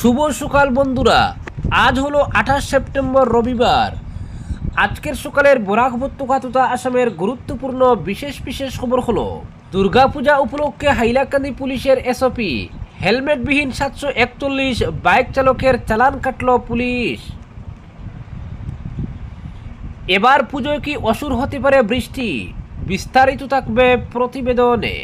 শুভ সকাল বন্ধুরা, আজ হলো 28 সেপ্টেম্বর রবিবার। আজকের সকালের বরাক উপত্যকা তথা আসামের গুরুত্বপূর্ণ বিশেষ খবর হলো দুর্গাপূজা উপলক্ষে হাইলাকান্দি পুলিশের এসওপি, হেলমেটবিহীন 741 বাইক চালকের চালান কাটল পুলিশ। এবার পুজোয় কি অসুর হতে পারে বৃষ্টি, বিস্তারিত থাকবে প্রতিবেদনে।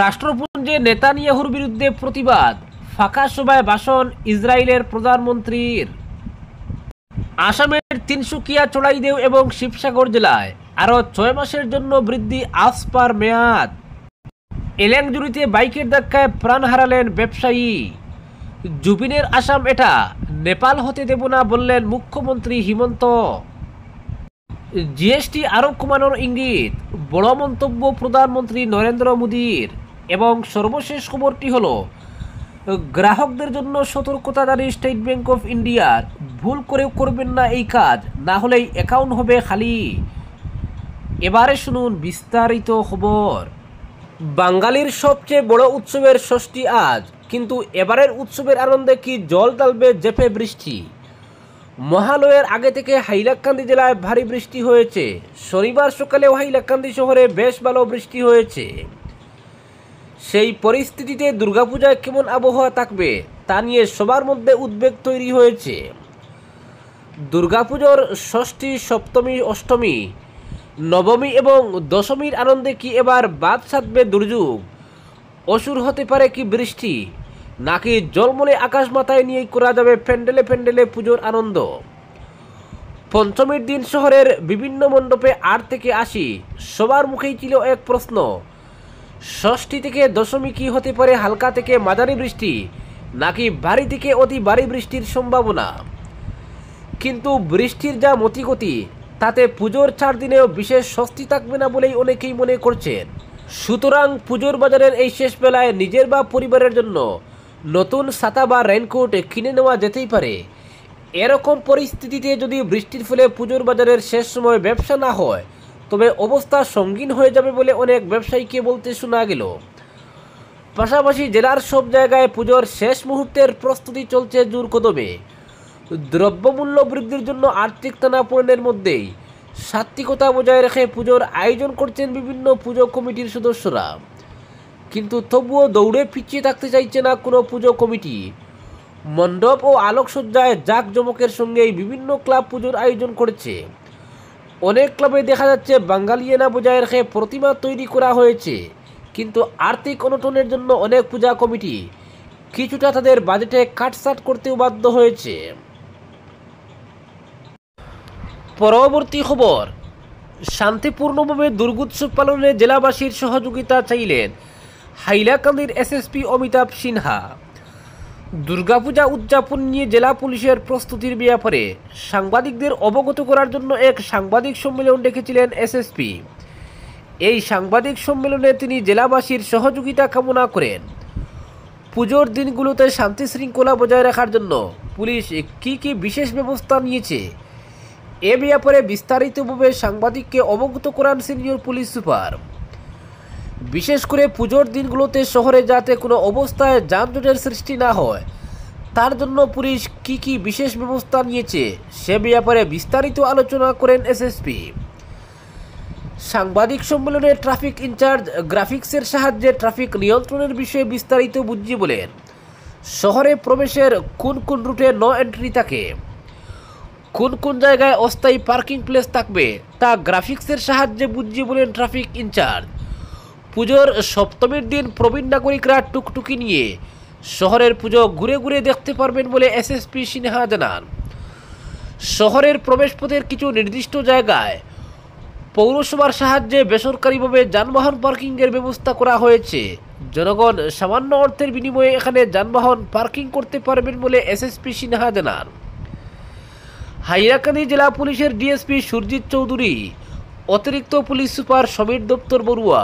রাষ্ট্রপুঞ্জে নেতানিয়াহুর বিরুদ্ধে প্রতিবাদ, ফাঁকা সভায় ভাষণ ইসরায়েলের প্রধানমন্ত্রীর। আসামের তিনসুকিয়া, চড়াইদেউ এবং শিবসাগর জেলায় আরও 6 মাসের জন্য বৃদ্ধি আফস্পার মেয়াদ। এলেংজুড়িতে বাইকের ধাক্কায় প্রাণ হারালেন ব্যবসায়ী। জুবিনের আসাম এটা নেপাল হতে দেব না বললেন মুখ্যমন্ত্রী হিমন্ত। জিএসটি আরও কমানোর ইঙ্গিত, বড় মন্তব্য প্রধানমন্ত্রী নরেন্দ্র মোদীর। এবং সর্বশেষ খবরটি হলো গ্রাহকদের জন্য সতর্কতা জারি স্টেট ব্যাংক অফ ইন্ডিয়ার, ভুল করেও করবেন না এই কাজ, না হলেই অ্যাকাউন্ট হবে খালি। এবারে শুনুন বিস্তারিত খবর। বাঙালির সবচেয়ে বড় উৎসবের ষষ্ঠী আজ, কিন্তু এবারের উৎসবের আনন্দে কি জল ঢালবে জেপে বৃষ্টি। মহালয়ের আগে থেকে হাইলাকান্দি জেলায় ভারী বৃষ্টি হয়েছে। শনিবার সকালেও হাইলাকান্দি শহরে বেশ ভালো বৃষ্টি হয়েছে। সেই পরিস্থিতিতে দুর্গাপূজায় কেমন আবহাওয়া থাকবে তা নিয়ে সবার মধ্যে উদ্বেগ তৈরি হয়েছে। দুর্গাপুজোর ষষ্ঠী, সপ্তমী, অষ্টমী, নবমী এবং দশমীর আনন্দে কি এবার বাদ সাধবে দুর্যোগ? অসুর হতে পারে কি বৃষ্টি, নাকি জলমলে আকাশ মাথায় নিয়েই করা যাবে প্যান্ডেলে প্যান্ডেলে পুজোর আনন্দ? পঞ্চমীর দিন শহরের বিভিন্ন মণ্ডপে 8 থেকে 80 সবার মুখেই ছিল এক প্রশ্ন, ষষ্ঠী থেকে দশমী কি হতে পারে হালকা থেকে মাঝারি বৃষ্টি, নাকি ভারী থেকে অতি ভারী বৃষ্টির সম্ভাবনা? কিন্তু বৃষ্টির যা মতিগতি, তাতে পুজোর 4 দিনেও বিশেষ স্বস্তি থাকবে না বলেই অনেকেই মনে করছেন। সুতরাং পুজোর বাজারের এই শেষ বেলায় নিজের বা পরিবারের জন্য নতুন ছাতা বা রেইনকোট কিনে নেওয়া যেতেই পারে। এরকম পরিস্থিতিতে যদি বৃষ্টির ফলে পুজোর বাজারের শেষ সময় ব্যবসা না হয়, তবে অবস্থা সঙ্গীন হয়ে যাবে বলে অনেক ব্যবসায়ীকে বলতে শোনা গেল। পাশাপাশি জেলার সব জায়গায় পুজোর শেষ মুহূর্তের প্রস্তুতি চলছে জোর কদমে। দ্রব্যমূল্য বৃদ্ধির জন্য আর্থিক টানাপোড়েনের মধ্যেই সাত্ত্বিকতা বজায় রেখে পুজোর আয়োজন করছেন বিভিন্ন পুজো কমিটির সদস্যরা। কিন্তু তবুও দৌড়ে পিছিয়ে থাকতে চাইছে না কোনো পুজো কমিটি। মণ্ডপ ও আলোকসজ্জায় জাঁকজমকের সঙ্গেই বিভিন্ন ক্লাব পুজোর আয়োজন করেছে। অনেক ক্লাবে দেখা যাচ্ছে বাঙালিয়ানা বজায় রেখে প্রতিমা তৈরি করা হয়েছে। কিন্তু আর্থিক অনটনের জন্য অনেক পূজা কমিটি কিছুটা তাদের বাজেটে কাটছাট করতেও বাধ্য হয়েছে। পরবর্তী খবর, শান্তিপূর্ণভাবে দুর্গোৎসব পালনে জেলাবাসীর সহযোগিতা চাইলেন হাইলাকান্দির এসএসপি অমিতাভ সিনহা। দুর্গাপূজা উদযাপন নিয়ে জেলা পুলিশের প্রস্তুতির ব্যাপারে সাংবাদিকদের অবগত করার জন্য এক সাংবাদিক সম্মেলন ডেকেছিলেন এসএসপি। এই সাংবাদিক সম্মেলনে তিনি জেলাবাসীর সহযোগিতা কামনা করেন। পুজোর দিনগুলোতে শান্তি শৃঙ্খলা বজায় রাখার জন্য পুলিশ কি বিশেষ ব্যবস্থা নিয়েছে, এ ব্যাপারে বিস্তারিতভাবে সাংবাদিককে অবগত করান সিনিয়র পুলিশ সুপার। বিশেষ করে পুজোর দিনগুলোতে শহরে যাতে কোনো অবস্থায় যানজটের সৃষ্টি না হয়, তার জন্য পুলিশ কি বিশেষ ব্যবস্থা নিয়েছে সে ব্যাপারে বিস্তারিত আলোচনা করেন এসএসপি। সাংবাদিক সম্মেলনে ট্রাফিক ইনচার্জ গ্রাফিক্সের সাহায্যে ট্রাফিক নিয়ন্ত্রণের বিষয়ে বিস্তারিত বুঝিয়ে বলেন। শহরে প্রবেশের কোন রুটে নো এন্ট্রি থাকে, কোন জায়গায় অস্থায়ী পার্কিং প্লেস থাকবে, তা গ্রাফিক্সের সাহায্যে বুঝিয়ে বলেন ট্রাফিক ইনচার্জ। পুজোর সপ্তমীর দিন প্রবীণ নাগরিকরা টুকটুকি নিয়ে শহরের পুজো ঘুরে দেখতে পারবেন বলে এসএসপি সিনহা জানান। শহরের প্রবেশপথের কিছু নির্দিষ্ট জায়গায় পৌরসভার সাহায্যে বেসরকারিভাবে যানবাহন পার্কিংয়ের ব্যবস্থা করা হয়েছে। জনগণ সামান্য অর্থের বিনিময়ে এখানে যানবাহন পার্কিং করতে পারবেন বলে এসএসপি সিনহা জানান। হাইলাকান্দি জেলা পুলিশের ডিএসপি সুরজিৎ চৌধুরী, অতিরিক্ত পুলিশ সুপার সমীর দপ্তর বড়ুয়া,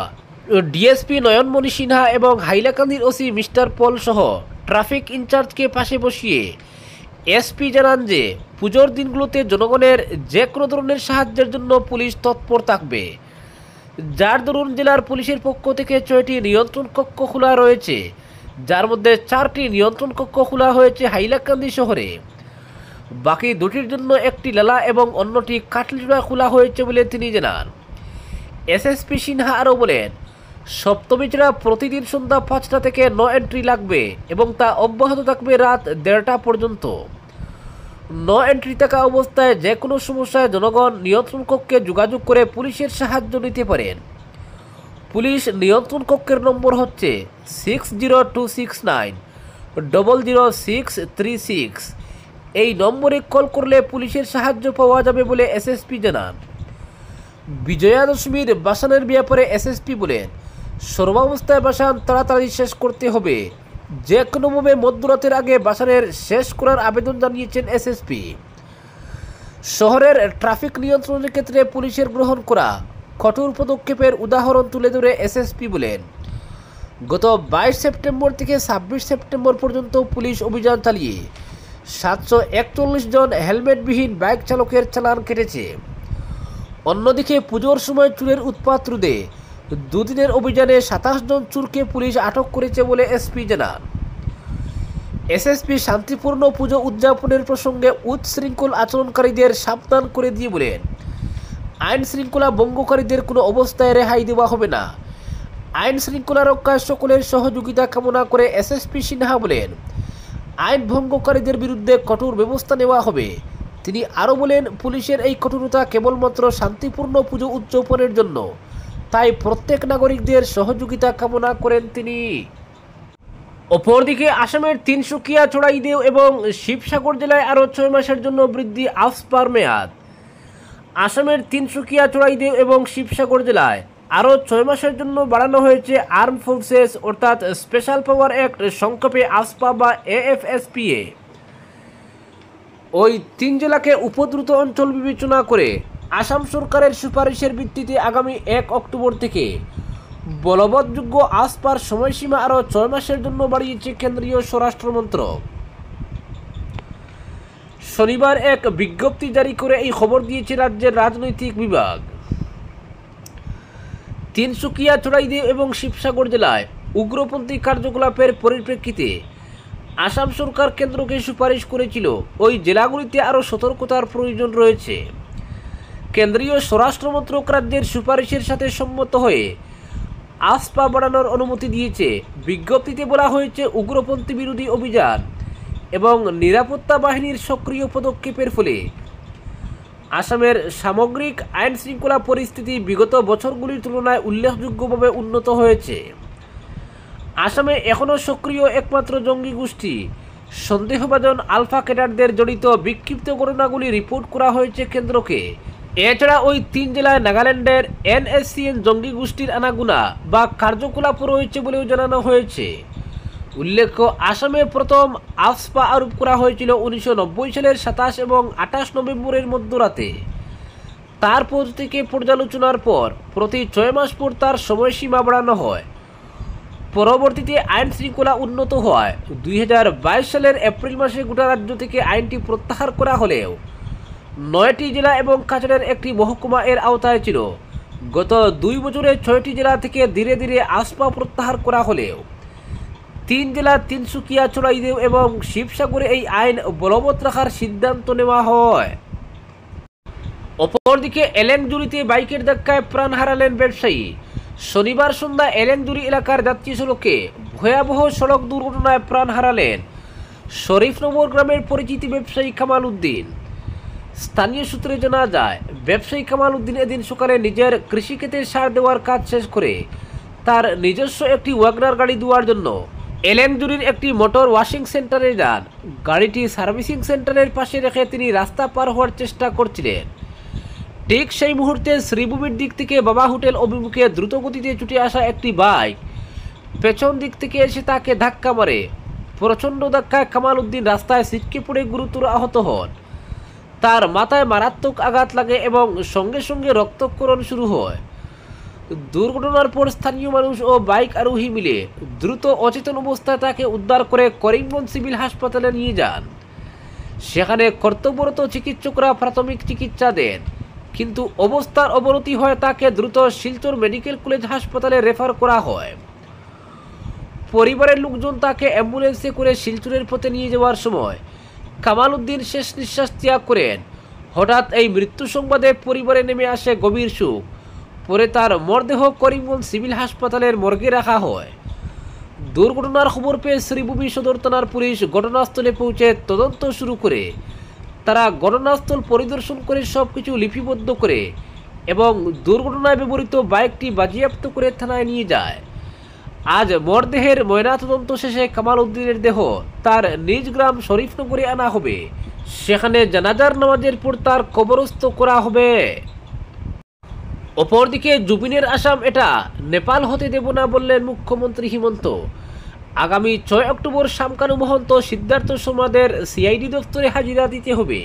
ডিএসপি নয়নমণি সিনহা এবং হাইলাকান্দির ওসি মিস্টার পল সহ ট্রাফিক ইনচার্জকে পাশে বসিয়ে এসপি জানান যে পুজোর দিনগুলোতে জনগণের যে কোনো ধরনের সাহায্যের জন্য পুলিশ তৎপর থাকবে। যার দরুন জেলার পুলিশের পক্ষ থেকে 6টি নিয়ন্ত্রণ কক্ষ খোলা রয়েছে, যার মধ্যে 4টি নিয়ন্ত্রণ কক্ষ খোলা হয়েছে হাইলাকান্দি শহরে। বাকি 2টির জন্য একটি লালা এবং অন্যটি কাটলিচুড়া খোলা হয়েছে বলে তিনি জানান। এসএসপি সিনহা আরও বলেন, সপ্তমী ছাড়া প্রতিদিন সন্ধ্যা 5টা থেকে নো এন্ট্রি লাগবে এবং তা অব্যাহত থাকবে রাত 1:30টা পর্যন্ত। নো এন্ট্রি থাকা অবস্থায় যে কোনো সমস্যায় জনগণ নিয়ন্ত্রণ কক্ষে যোগাযোগ করে পুলিশের সাহায্য নিতে পারেন। পুলিশ নিয়ন্ত্রণ কক্ষের নম্বর হচ্ছে 6026900636। এই নম্বরে কল করলে পুলিশের সাহায্য পাওয়া যাবে বলে এসএসপি জানান। বিজয়া দশমীর বাসানের ব্যাপারে এসএসপি বলেন, সর্বাবস্থায় বাসান তাড়াতাড়ি শেষ করতে হবে। যে কোনোভাবে মধ্যরাতের আগে বাসানের শেষ করার আবেদন জানিয়েছেন এসএসপি। শহরের ট্রাফিক নিয়ন্ত্রণের ক্ষেত্রে পুলিশের গ্রহণ করা কঠোর পদক্ষেপের উদাহরণ তুলে ধরে এসএসপি বলেন, গত 22 সেপ্টেম্বর থেকে 26 সেপ্টেম্বর পর্যন্ত পুলিশ অভিযান চালিয়ে 741 জন হেলমেটবিহীন বাইক চালকের চালান কেটেছে। অন্যদিকে পুজোর সময় চুরের উৎপাত রোধে 2 দিনের অভিযানে 27 জন চুরকে পুলিশ আটক করেছে বলে এসপি জানান। এসএসপি শান্তিপূর্ণ পুজো উদযাপনের প্রসঙ্গে উচ্ছৃঙ্খল আচরণকারীদের সাবধান করে দিয়ে বলেন, আইন শৃঙ্খলা ভঙ্গকারীদের কোনো অবস্থায় রেহাই দেওয়া হবে না। আইন শৃঙ্খলা রক্ষায় সকলের সহযোগিতা কামনা করে এসএসপি সিনহা বলেন, আইন ভঙ্গকারীদের বিরুদ্ধে কঠোর ব্যবস্থা নেওয়া হবে। তিনি আরও বলেন, পুলিশের এই কঠোরতা কেবলমাত্র শান্তিপূর্ণ পুজো উদযাপনের জন্য, তাই প্রত্যেক নাগরিকদের সহযোগিতা কামনা করেন তিনি। অপরদিকে আসামের তিনসুকিয়া, চড়াইদেও এবং শিবসাগর জেলায় আরও 6 মাসের জন্য বৃদ্ধি আফস্পার মেয়াদ। আসামের তিনসুকিয়া, চড়াইদেও এবং শিবসাগর জেলায় আরও 6 মাসের জন্য বাড়ানো হয়েছে আর্ম ফোর্সেস অর্থাৎ স্পেশাল পাওয়ার অ্যাক্ট, সংক্ষেপে আফস্পা বা এএফএসপিএ। ওই 3 জেলাকে উপদ্রুত অঞ্চল বিবেচনা করে আসাম সরকারের সুপারিশের ভিত্তিতে আগামী 1 অক্টোবর থেকে বলবৎযোগ্য আফস্পার সময়সীমা আরও 6 মাসের জন্য বাড়িয়েছে কেন্দ্রীয় স্বরাষ্ট্র মন্ত্রক। শনিবার এক বিজ্ঞপ্তি জারি করে এই খবর দিয়েছে রাজ্যের রাজনৈতিক বিভাগ। তিনসুকিয়া, চড়াইদেও এবং শিবসাগর জেলায় উগ্রপন্থী কার্যকলাপের পরিপ্রেক্ষিতে আসাম সরকার কেন্দ্রকে সুপারিশ করেছিল ওই জেলাগুলিতে আরও সতর্কতার প্রয়োজন রয়েছে। কেন্দ্রীয় স্বরাষ্ট্র মন্ত্রক রাজ্যের সুপারিশের সাথে সম্মত হয়ে আফস্পা বাড়ানোর অনুমতি দিয়েছে। বিজ্ঞপ্তিতে বলা হয়েছে, উগ্রপন্থী বিরোধী অভিযান এবং নিরাপত্তা বাহিনীর সক্রিয় পদক্ষেপের ফলে আসামের সামগ্রিক আইন শৃঙ্খলা পরিস্থিতি বিগত বছরগুলির তুলনায় উল্লেখযোগ্যভাবে উন্নত হয়েছে। আসামে এখনও সক্রিয় একমাত্র জঙ্গি গোষ্ঠী সন্দেহভাজন আলফা ক্যাডারদের জড়িত বিক্ষিপ্ত ঘটনাগুলি রিপোর্ট করা হয়েছে কেন্দ্রকে। এছাড়া ওই 3 জেলায় নাগাল্যান্ডের এনএসসিএন জঙ্গি গোষ্ঠীর আনাগোনা বা কার্যকলাপ রয়েছে বলেও জানানো হয়েছে। উল্লেখ্য, আসামে প্রথম আফস্পা আরোপ করা হয়েছিল 1990 সালের 27 এবং 28 নভেম্বরের মধ্যরাতে। তারপর থেকে পর্যালোচনার পর প্রতি 6 মাস পর তার সময়সীমা বাড়ানো হয়। পরবর্তীতে আইন শৃঙ্খলা উন্নত হওয়ায় 2022 সালের এপ্রিল মাসে গোটা রাজ্য থেকে আইনটি প্রত্যাহার করা হলেও 9টি জেলা এবং কাছাড়ের একটি মহকুমা এর আওতায় ছিল। গত 2 বছরে 6টি জেলা থেকে ধীরে ধীরে আফস্পা প্রত্যাহার করা হলেও 3 জেলা তিনসুকিয়া, চড়াইদেও এবং শিবসাগরে এই আইন বলবৎ রাখার সিদ্ধান্ত নেওয়া হয়। অপরদিকে এলেংজুরিতে বাইকের ধাক্কায় প্রাণ হারালেন ব্যবসায়ী। শনিবার সন্ধ্যা এলেংজুরি এলাকার যাত্রী সড়কে ভয়াবহ সড়ক দুর্ঘটনায় প্রাণ হারালেন শরীফনগর গ্রামের পরিচিতি ব্যবসায়ী কামাল উদ্দিন। স্থানীয় সূত্রে জানা যায়, ব্যবসায়ী কামাল উদ্দিন এদিন সকালে নিজের কৃষিক্ষেতে সার দেওয়ার কাজ শেষ করে তার নিজস্ব একটি ওয়াগনার গাড়ি দেওয়ার জন্য এলেংজুরির একটি মোটর ওয়াশিং সেন্টারে যান। গাড়িটি সার্ভিসিং সেন্টারের পাশে রেখে তিনি রাস্তা পার হওয়ার চেষ্টা করছিলেন। ঠিক সেই মুহূর্তে শ্রীভূমির দিক থেকে বাবা হোটেল অভিমুখে দ্রুতগতিতে ছুটে আসা একটি বাইক পেছন দিক থেকে এসে তাকে ধাক্কা মারে। প্রচণ্ড ধাক্কায় কামাল উদ্দিন রাস্তায় ছিটকে পড়ে গুরুতর আহত হন। তার মাথায় মারাত্মক আঘাত লাগে এবং সঙ্গে সঙ্গে রক্তক্ষরণ শুরু হয়। দুর্ঘটনার পর স্থানীয় মানুষ ও বাইক আরোহী মিলে দ্রুত অচেতন অবস্থায় তাকে উদ্ধার করে করিমগঞ্জ সিভিল হাসপাতালে নিয়ে যান। সেখানে কর্তব্যরত চিকিৎসকরা প্রাথমিক চিকিৎসা দেন, কিন্তু অবস্থার অবনতি হয় তাকে দ্রুত শিলচর মেডিকেল কলেজ হাসপাতালে রেফার করা হয়। পরিবারের লোকজন তাকে অ্যাম্বুলেন্সে করে শিলচরের পথে নিয়ে যাওয়ার সময় কামাল উদ্দিন শেষ নিঃশ্বাস ত্যাগ করেন। হঠাৎ এই মৃত্যু সংবাদে পরিবারে নেমে আসে গভীর শোক। পরে তার মরদেহ করিমগঞ্জ সিভিল হাসপাতালের মর্গে রাখা হয়। দুর্ঘটনার খবর পেয়ে শ্রীভূমি সদর থানার পুলিশ ঘটনাস্থলে পৌঁছে তদন্ত শুরু করে। তারা ঘটনাস্থল পরিদর্শন করে সবকিছু লিপিবদ্ধ করে এবং দুর্ঘটনায় ব্যবহৃত বাইকটি বাজেয়াপ্ত করে থানায় নিয়ে যায়। আজ মরদেহের ময়নাতদন্ত শেষে কামাল উদ্দিনের দেহ তার নিজ গ্রাম শরীফনগরে আনা হবে। সেখানে জানাজার নামাজের পর তার কবরস্থ করা হবে। অপরদিকে জুবিনের আসাম এটা নেপাল হতে দেব না বললেন মুখ্যমন্ত্রী হিমন্ত। আগামী 6 অক্টোবর শামকানু মহন্ত সিদ্ধার্থ শর্মাদের সিআইডি দপ্তরে হাজিরা দিতে হবে।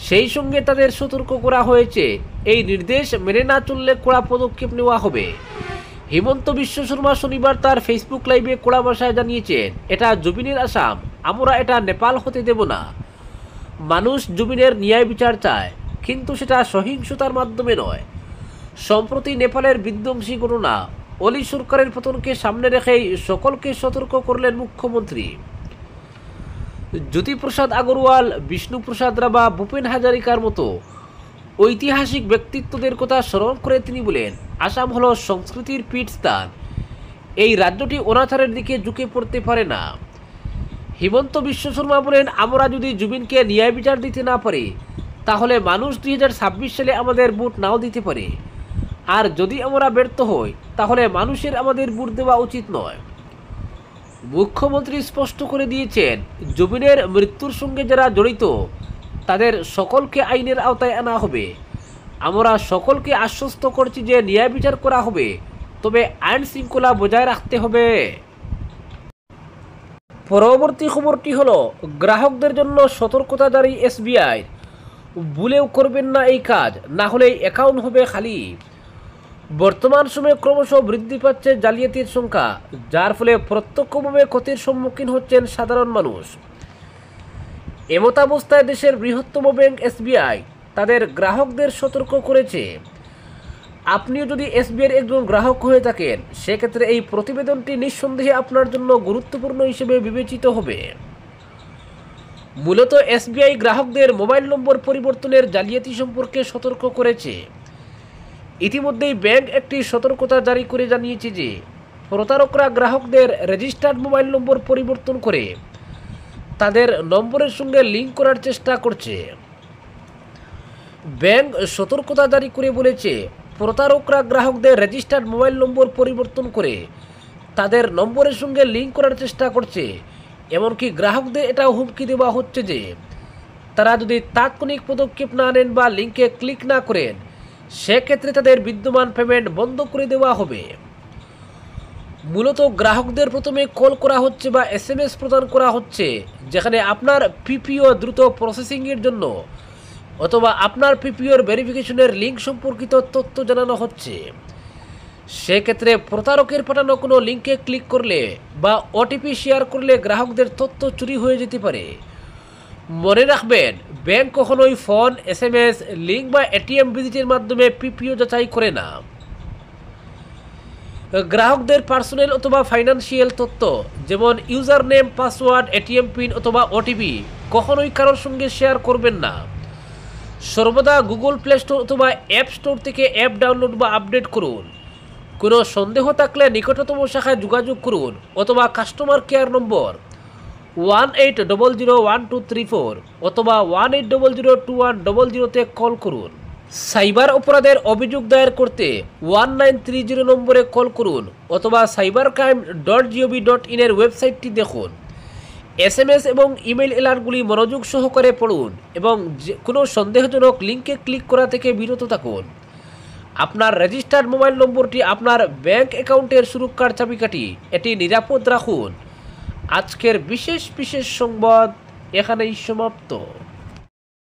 সেই সঙ্গে তাদের সতর্ক করা হয়েছে, এই নির্দেশ মেনে না চললে কড়া পদক্ষেপ নেওয়া হবে। হিমন্ত বিশ্ব শর্মা শনিবার তার ফেসবুক লাইভে কড়া ভাষায় জানিয়েছেন, এটা জুবিনের আসাম, আমরা এটা নেপাল হতে দেব না। মানুষ জুবিনের ন্যায় বিচার চায়, কিন্তু সেটা সহিংসতার মাধ্যমে নয়। সম্প্রতি নেপালের বিধ্বংসী ঘটনা অলি সরকারের পতনকে সামনে রেখেই সকলকে সতর্ক করলেন মুখ্যমন্ত্রী। জ্যোতিপ্রসাদ আগরওয়াল, বিষ্ণুপ্রসাদ রাভা, ভূপেন হাজারিকার মতো ঐতিহাসিক ব্যক্তিত্বদের কথা স্মরণ করে তিনি বলেন, আসাম হল সংস্কৃতির পীঠস্থান। এই রাজ্যটি অনাচারের দিকে ঝুঁকে পড়তে পারে না। হিমন্ত বিশ্ব শর্মা বলেন, আমরা যদি জুবিনকে ন্যায় বিচার দিতে না পারি তাহলে মানুষ 2026 সালে আমাদের ভোট নাও দিতে পারে। আর যদি আমরা ব্যর্থ হই তাহলে মানুষের আমাদের ভোট দেওয়া উচিত নয়। মুখ্যমন্ত্রী স্পষ্ট করে দিয়েছেন, জুবিনের মৃত্যুর সঙ্গে যারা জড়িত তাদের সকলকে আইনের আওতায় আনা হবে। আমরা সকলকে আশ্বস্ত করছি যে ন্যায় বিচার করা হবে, তবে আইন শৃঙ্খলা বজায় রাখতে হবে। পরবর্তী খবরটি হলো, গ্রাহকদের জন্য সতর্কতা জারি এসবিআই। ভুলেও করবেন না এই কাজ, না হলে অ্যাকাউন্ট হবে খালি। বর্তমান সময়ে ক্রমশ বৃদ্ধি পাচ্ছে জালিয়াতির সংখ্যা, যার ফলে প্রত্যক্ষভাবে ক্ষতির সম্মুখীন হচ্ছেন সাধারণ মানুষ। এমতাবস্থায় দেশের বৃহত্তম ব্যাংক এসবিআই তাদের গ্রাহকদের সতর্ক করেছে। আপনিও যদি এসবিআইয়ের একজন গ্রাহক হয়ে থাকেন, সেক্ষেত্রে এই প্রতিবেদনটি নিঃসন্দেহে আপনার জন্য গুরুত্বপূর্ণ হিসেবে বিবেচিত হবে। মূলত এসবিআই গ্রাহকদের মোবাইল নম্বর পরিবর্তনের জালিয়াতি সম্পর্কে সতর্ক করেছে। ইতিমধ্যেই ব্যাংক একটি সতর্কতা জারি করে জানিয়েছে যে প্রতারকরা গ্রাহকদের রেজিস্টার্ড মোবাইল নম্বর পরিবর্তন করে তাদের নম্বরের সঙ্গে লিঙ্ক করার চেষ্টা করছে। ব্যাংক সতর্কতা জারি করে বলেছে, প্রতারকরা গ্রাহকদের রেজিস্টার্ড মোবাইল নম্বর পরিবর্তন করে তাদের নম্বরের সঙ্গে লিঙ্ক করার চেষ্টা করছে। এমনকি গ্রাহকদের এটাও হুমকি দেওয়া হচ্ছে যে তারা যদি তাৎক্ষণিক পদক্ষেপ না নেন বা লিঙ্কে ক্লিক না করেন, সেক্ষেত্রে তাদের বিদ্যমান পেমেন্ট বন্ধ করে দেওয়া হবে। মূলত গ্রাহকদের প্রথমে কল করা হচ্ছে বা SMS প্রদান করা হচ্ছে, যেখানে আপনার পিপিও দ্রুত প্রসেসিংয়ের জন্য অথবা আপনার পিপিওর ভেরিফিকেশনের লিঙ্ক সম্পর্কিত তথ্য জানানো হচ্ছে। সেক্ষেত্রে প্রতারকের পাঠানো কোনো লিঙ্কে ক্লিক করলে বা ওটিপি শেয়ার করলে গ্রাহকদের তথ্য চুরি হয়ে যেতে পারে। মনে রাখবেন, ব্যাংক কখনোই ফোন, SMS, লিঙ্ক বা ATM ভিজিটের মাধ্যমে পিপিও যাচাই করে না। গ্রাহকদের পার্সোনাল অথবা ফাইন্যান্সিয়াল তথ্য যেমন user name, password, ATM pin অথবা ওটিপি কখনোই কারোর সঙ্গে শেয়ার করবেন না। সর্বদা গুগল প্লে স্টোর অথবা অ্যাপ স্টোর থেকে অ্যাপ ডাউনলোড বা আপডেট করুন। কোনো সন্দেহ থাকলে নিকটতম শাখায় যোগাযোগ করুন অথবা কাস্টমার কেয়ার নম্বর 18001234 অথবা 18002100 কল করুন। সাইবার অপরাধের অভিযোগ দায়ের করতে 1930 নম্বরে কল করুন অথবা cybercrime.gov.in এর ওয়েবসাইটটি দেখুন। SMS এবং ইমেল অ্যালার্টগুলি মনোযোগ সহকারে পড়ুন এবং কোনো সন্দেহজনক লিঙ্কে ক্লিক করা থেকে বিরত থাকুন। আপনার রেজিস্টার্ড মোবাইল নম্বরটি আপনার ব্যাংক অ্যাকাউন্টের সুরক্ষার চাবিকাঠি, এটি নিরাপদ রাখুন। আজকের বিশেষ সংবাদ এখানেই সমাপ্ত।